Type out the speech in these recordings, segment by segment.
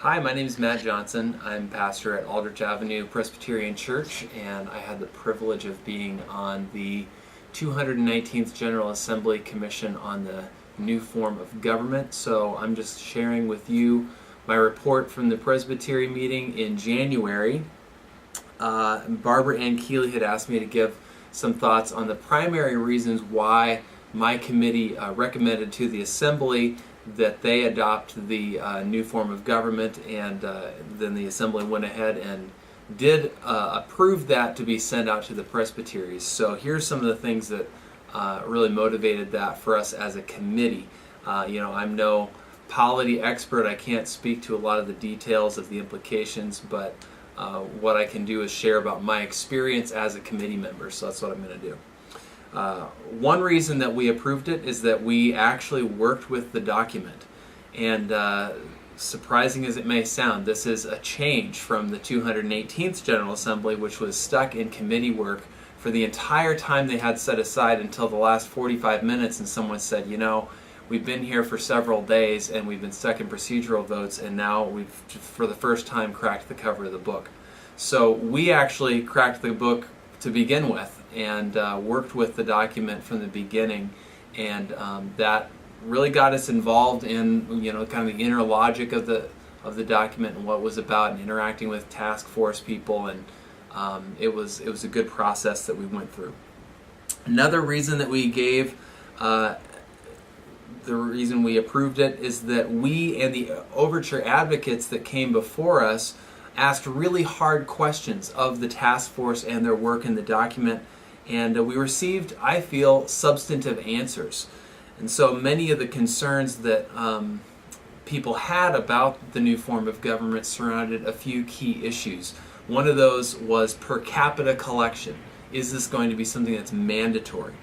Hi, my name is Matt Johnson. I'm pastor at Aldrich Avenue Presbyterian Church, and I had the privilege of being on the 219th General Assembly Commission on the New Form of Government. So I'm just sharing with you my report from the Presbytery meeting in January. Barbara Ann Keeley had asked me to give some thoughts on the primary reasons why my committee recommended to the Assembly that they adopt the new form of government, and then the Assembly went ahead and did approve that to be sent out to the presbyteries. So here's some of the things that really motivated that for us as a committee. I'm no polity expert. I can't speak to a lot of the details of the implications, but what I can do is share about my experience as a committee member, so that's what I'm going to do. One reason that we approved it is that we actually worked with the document, and surprising as it may sound, this is a change from the 218th General Assembly, which was stuck in committee work for the entire time they had set aside until the last 45 minutes, and someone said, we've been here for several days and we've been stuck in procedural votes, and now we've for the first time cracked the cover of the book. So we actually cracked the book to begin with, and worked with the document from the beginning, and that really got us involved in kind of the inner logic of the document and what it was about, and interacting with task force people, and it was a good process that we went through. Another reason that we gave, the reason we approved it, is that we and the overture advocates that came before us asked really hard questions of the task force and their work in the document, and we received, I feel, substantive answers. And so many of the concerns that people had about the new form of government surrounded a few key issues. One of those was per capita collection. Is this going to be something that's mandatory?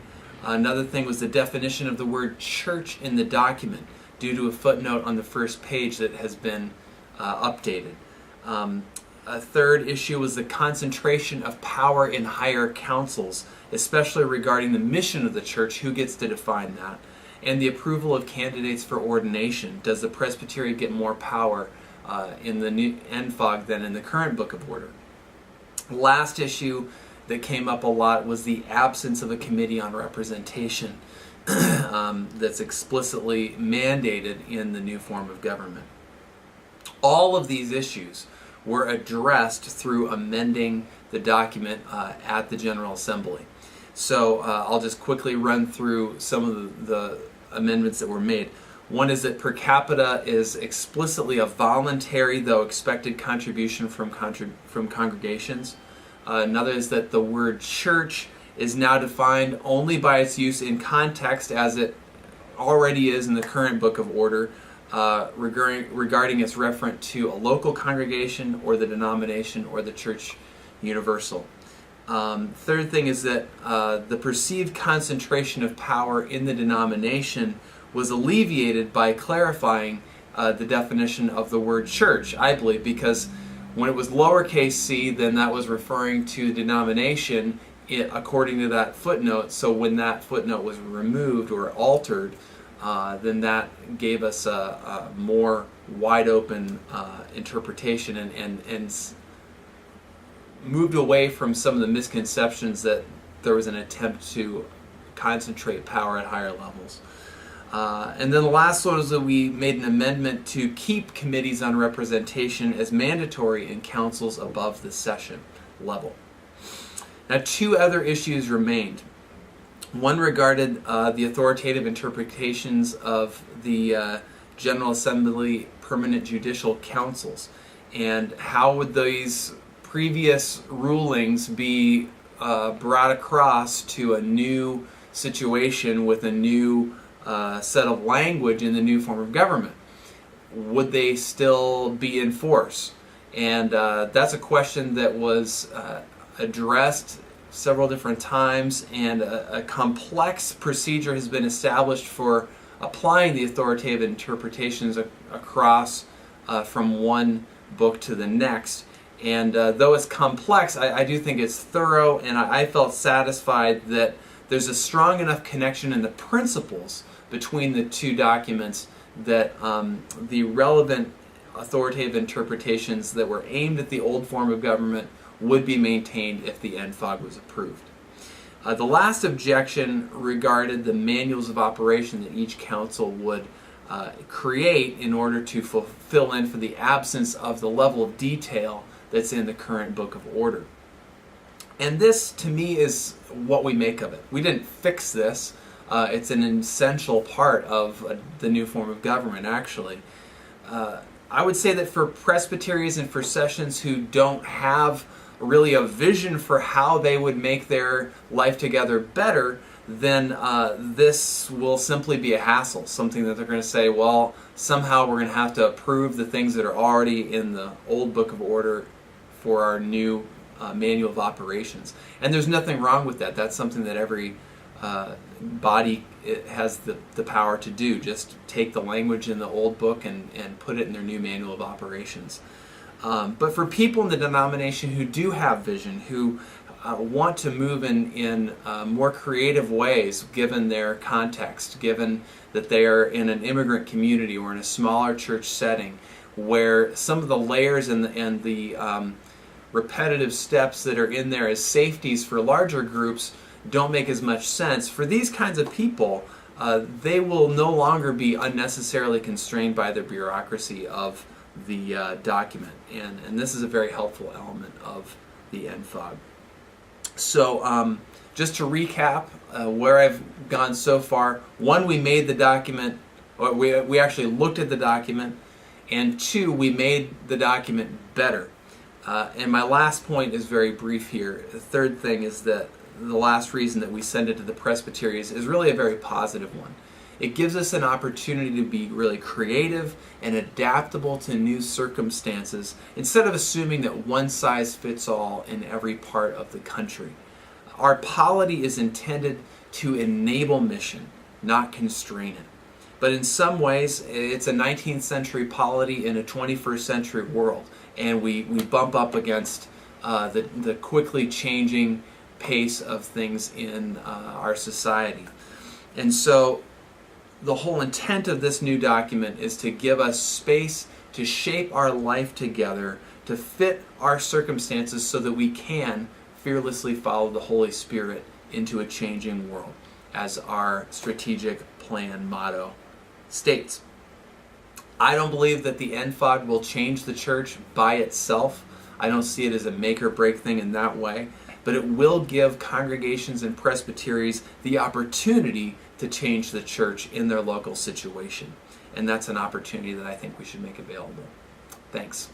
Another thing was the definition of the word church in the document, due to a footnote on the first page that has been updated. A third issue was the concentration of power in higher councils, especially regarding the mission of the church, who gets to define that, and the approval of candidates for ordination. Does the presbytery get more power in the new nFOG than in the current Book of Order? Last issue that came up a lot was the absence of a committee on representation that's explicitly mandated in the new form of government. All of these issues were addressed through amending the document at the General Assembly. So I'll just quickly run through some of the amendments that were made. One is that per capita is explicitly a voluntary, though expected, contribution from congregations. Another is that the word church is now defined only by its use in context, as it already is in the current Book of Order, regarding its reference to a local congregation or the denomination or the church universal. Third thing is that the perceived concentration of power in the denomination was alleviated by clarifying the definition of the word church, I believe, because when it was lowercase c, then that was referring to denomination according to that footnote. So when that footnote was removed or altered, then that gave us a more wide open interpretation and moved away from some of the misconceptions that there was an attempt to concentrate power at higher levels. And then the last one is that we made an amendment to keep committees on representation as mandatory in councils above the session level. Now, two other issues remained. One regarded the authoritative interpretations of the General Assembly permanent judicial councils, and how would these previous rulings be brought across to a new situation with a new set of language in the new form of government? Would they still be in force? And that's a question that was addressed several different times, and a complex procedure has been established for applying the authoritative interpretations across from one book to the next. And though it's complex, I do think it's thorough, and I felt satisfied that there's a strong enough connection in the principles between the two documents that the relevant authoritative interpretations that were aimed at the old form of government would be maintained if the nFOG was approved. The last objection regarded the manuals of operation that each council would create in order to fill in for the absence of the level of detail that's in the current Book of Order. And this, to me, is what we make of it. We didn't fix this. It's an essential part of the new form of government, actually. I would say that for presbyteries and for sessions who don't have really a vision for how they would make their life together better, then this will simply be a hassle, something that they're going to say, well, somehow we're going to have to approve the things that are already in the old Book of Order for our new manual of operations. And there's nothing wrong with that. That's something that every body has the power to do. Just take the language in the old book and put it in their new manual of operations. But for people in the denomination who do have vision, who want to move in more creative ways given their context, given that they are in an immigrant community or in a smaller church setting where some of the layers and the repetitive steps that are in there as safeties for larger groups don't make as much sense. For these kinds of people, they will no longer be unnecessarily constrained by the bureaucracy of the document. And this is a very helpful element of the nFOG. So just to recap where I've gone so far, one, we made the document, or we actually looked at the document, and two, we made the document better. And my last point is very brief here. The third thing is that the last reason that we send it to the presbyteries is really a very positive one. It gives us an opportunity to be really creative and adaptable to new circumstances instead of assuming that one size fits all in every part of the country. Our polity is intended to enable mission, not constrain it. But in some ways, it's a 19th century polity in a 21st century world, and we bump up against the quickly changing pace of things in our society. And so the whole intent of this new document is to give us space to shape our life together, to fit our circumstances so that we can fearlessly follow the Holy Spirit into a changing world, as our strategic plan motto states. I don't believe that the nFOG will change the church by itself. I don't see it as a make or break thing in that way, but it will give congregations and presbyteries the opportunity to change the church in their local situation. And that's an opportunity that I think we should make available. Thanks.